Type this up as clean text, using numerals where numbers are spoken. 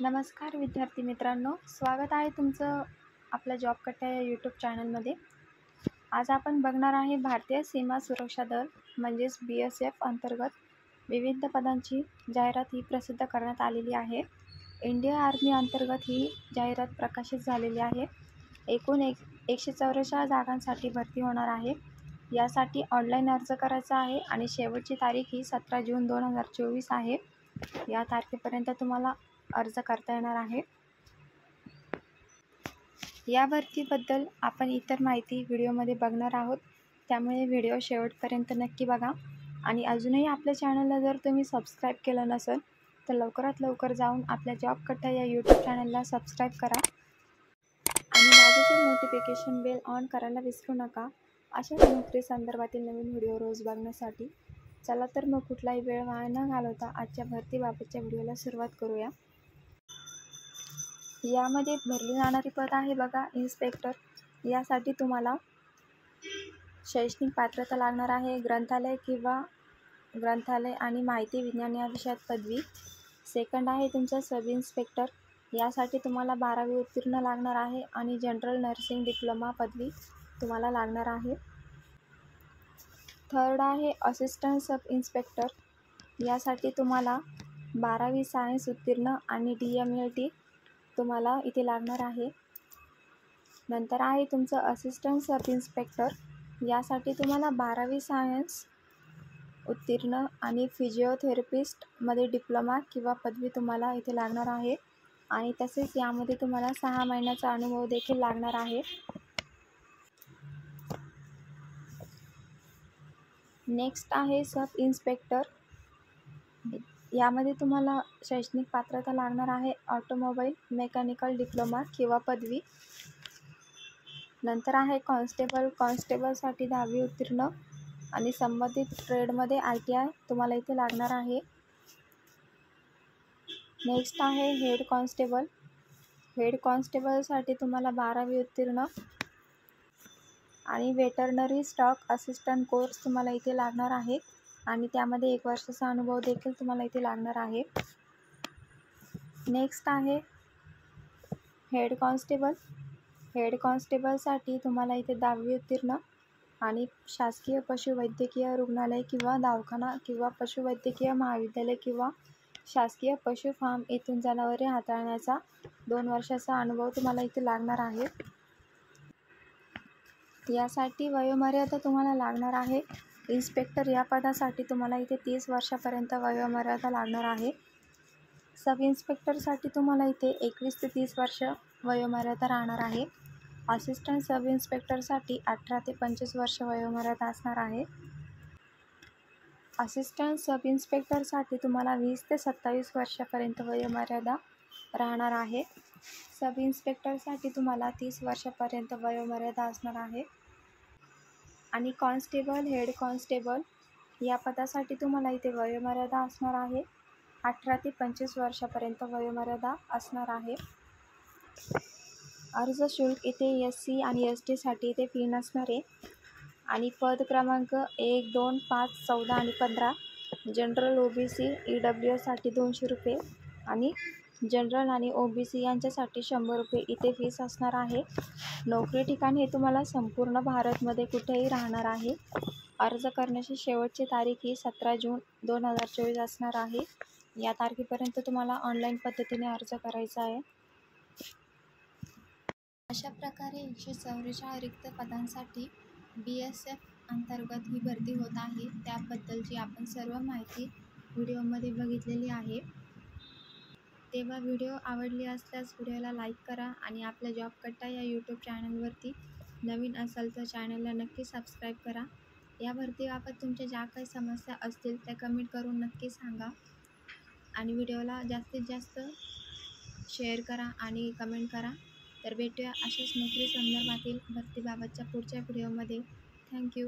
नमस्कार विद्यार्थी मित्रांनो, स्वागत आहे तुमचं आपल्या जॉब कट्टा या यूट्यूब चॅनलमध्ये। आज आपण बघणार आहे भारतीय सीमा सुरक्षा दल म्हणजेच BSF अंतर्गत विविध पदांची जाहिरात ही प्रसिद्ध करण्यात आलेली आहे। इंडियन आर्मी अंतर्गत ही जाहिरात प्रकाशित झालेली आहे। एकूण 144 जागांसाठी भरती होणार आहे। यासाठी ऑनलाईन अर्ज करायचा आहे आणि शेवटची तारीख ही 17 जून 2024 आहे। या तारखेपर्यंत तुम्हाला अर्ज करता येणार आहे। या भरतीबद्दल आपण इतर माहिती व्हिडिओमध्ये बघणार आहोत, त्यामुळे व्हिडिओ शेवटपर्यंत नक्की बघा। आणि अजूनही आपल्या चॅनलला जर तुम्ही सबस्क्राईब केलं नसेल तर लवकरात लवकर जाऊन आपल्या जॉब कट्टा या यूट्यूब चॅनलला सबस्क्राईब करा आणि बाजूची नोटिफिकेशन बेल ऑन करायला विसरू नका, अशाच नोकरी संदर्भातील नवीन व्हिडिओ रोज बघण्यासाठी। चला तर मग कुठलाही वेळ वाया न घालवता आजच्या भरतीबाबतच्या व्हिडिओला सुरुवात करूया। यामध्ये भरली जाणारी पद आहे बघा इन्स्पेक्टर। यासाठी तुम्हाला शैक्षणिक पात्रता लागणार आहे, ग्रंथालय आणि माहिती विज्ञान या विषयात पदवी। सेकंड आहे तुमचं सब इन्स्पेक्टर। यासाठी तुम्हाला 12वी उत्तीर्ण लागणार आहे आणि जनरल नर्सिंग डिप्लोमा पदवी तुम्हाला लागणार आहे। थर्ड आहे असिस्टंट सब इन्स्पेक्टर। यासाठी तुम्हाला 12वी सायन्स उत्तीर्ण आणि DMLT तुम्हाला इथे लागणार आहे। नंतर आहे तुमचं असिस्टंट सब इन्स्पेक्टर। यासाठी तुम्हाला 12वी सायन्स उत्तीर्ण आणि फिजिओथेरपिस्टमध्ये डिप्लोमा किंवा पदवी तुम्हाला इथे लागणार आहे आणि तसेच यामध्ये तुम्हाला 6 महिन्याचा अनुभव देखील लागणार आहे। नेक्स्ट आहे सब इन्स्पेक्टर। यामध्ये तुम्हाला शैक्षणिक पात्रता लागणार आहे ऑटोमोबाईल मेकॅनिकल डिप्लोमा किंवा पदवी। नंतर आहे कॉन्स्टेबल। कॉन्स्टेबलसाठी 10वी उत्तीर्ण आणि संबंधित ट्रेडमध्ये ITI तुम्हाला इथे लागणार आहे। नेक्स्ट आहे हेड कॉन्स्टेबल। हेड कॉन्स्टेबलसाठी तुम्हाला 12वी उत्तीर्ण आणि वेटरनरी स्टॉक असिस्टंट कोर्स तुम्हाला इथे लागणार आहे आणि त्यामध्ये 1 वर्षाचा अनुभव देखील तुम्हाला इथे लागणार आहे। नेक्स्ट आहे हेड कॉन्स्टेबल। हेड कॉन्स्टेबलसाठी तुम्हाला इथे 10वी उत्तीर्ण आणि शासकीय पशुवैद्यकीय रुग्णालय किंवा दवाखाना किंवा पशुवैद्यकीय महाविद्यालय किंवा शासकीय पशु फार्म येथून जनावरे हाताळण्याचा 2 वर्षाचा अनुभव तुम्हाला इथे लागणार आहे। यासाठी वयोमर्यादा तुम्हाला लागणार आहे इन्स्पेक्टर या पदासाठी तुम्हाला इथे 30 वर्षापर्यंत वयोमर्यादा लागणार आहे। सब इन्स्पेक्टरसाठी तुम्हाला इथे 21 ते 30 वर्ष वयोमर्यादा राहणार आहे। असिस्टंट सब इन्स्पेक्टरसाठी 18 ते 25 वर्ष वयोमर्यादा असणार आहे। असिस्टंट सब इन्स्पेक्टरसाठी तुम्हाला 20 ते 27 वर्षापर्यंत वयोमर्यादा राहणार आहे। सब इन्स्पेक्टरसाठी तुम्हाला 30 वर्षापर्यंत वयोमर्यादा असणार आहे। आणि कॉन्स्टेबल हेड कॉन्स्टेबल या पदासाठी तुम्हाला इथे वयोमर्यादा असणार आहे 18 ते 25 वर्षापर्यंत वयोमर्यादा असणार आहे। अर्ज शुल्क इथे SC आणि ST साठी इथे फी नसणार आहे आणि पद क्रमांक 1, 2, 5, 14 आणि 15 जनरल OBC EWS साठी 200 रुपये आणि जनरल आणि OBC यांच्यासाठी 100 रुपये इथे फीस असणार आहे। नोकरी ठिकाण हे तुम्हाला संपूर्ण भारतमध्ये कुठेही राहणार आहे। अर्ज करण्याची शेवटची तारीख ही 17 जून 2024 असणार आहे। या तारखेपर्यंत तुम्हाला ऑनलाईन पद्धतीने अर्ज करायचा आहे। अशा प्रकारे 144 रिक्त पदांसाठी BSF अंतर्गत ही भरती होत आहे, त्याबद्दलची आपण सर्व माहिती व्हिडिओमध्ये बघितलेली आहे। तेव्हा व्हिडिओ आवडली असल्यास व्हिडिओला लाईक करा आणि आपल्या जॉब कट्टा या यूट्यूब चॅनलवरती नवीन असाल तर चॅनलला नक्की सबस्क्राईब करा। या भरतीबाबत तुमच्या ज्या काही समस्या असतील त्या कमेंट करून नक्की सांगा आणि व्हिडिओला जास्तीत जास्त शेअर करा आणि कमेंट करा। तर भेटूया अशाच नोकरी संदर्भातील भरतीबाबतच्या पुढच्या व्हिडिओमध्ये। थँक्यू।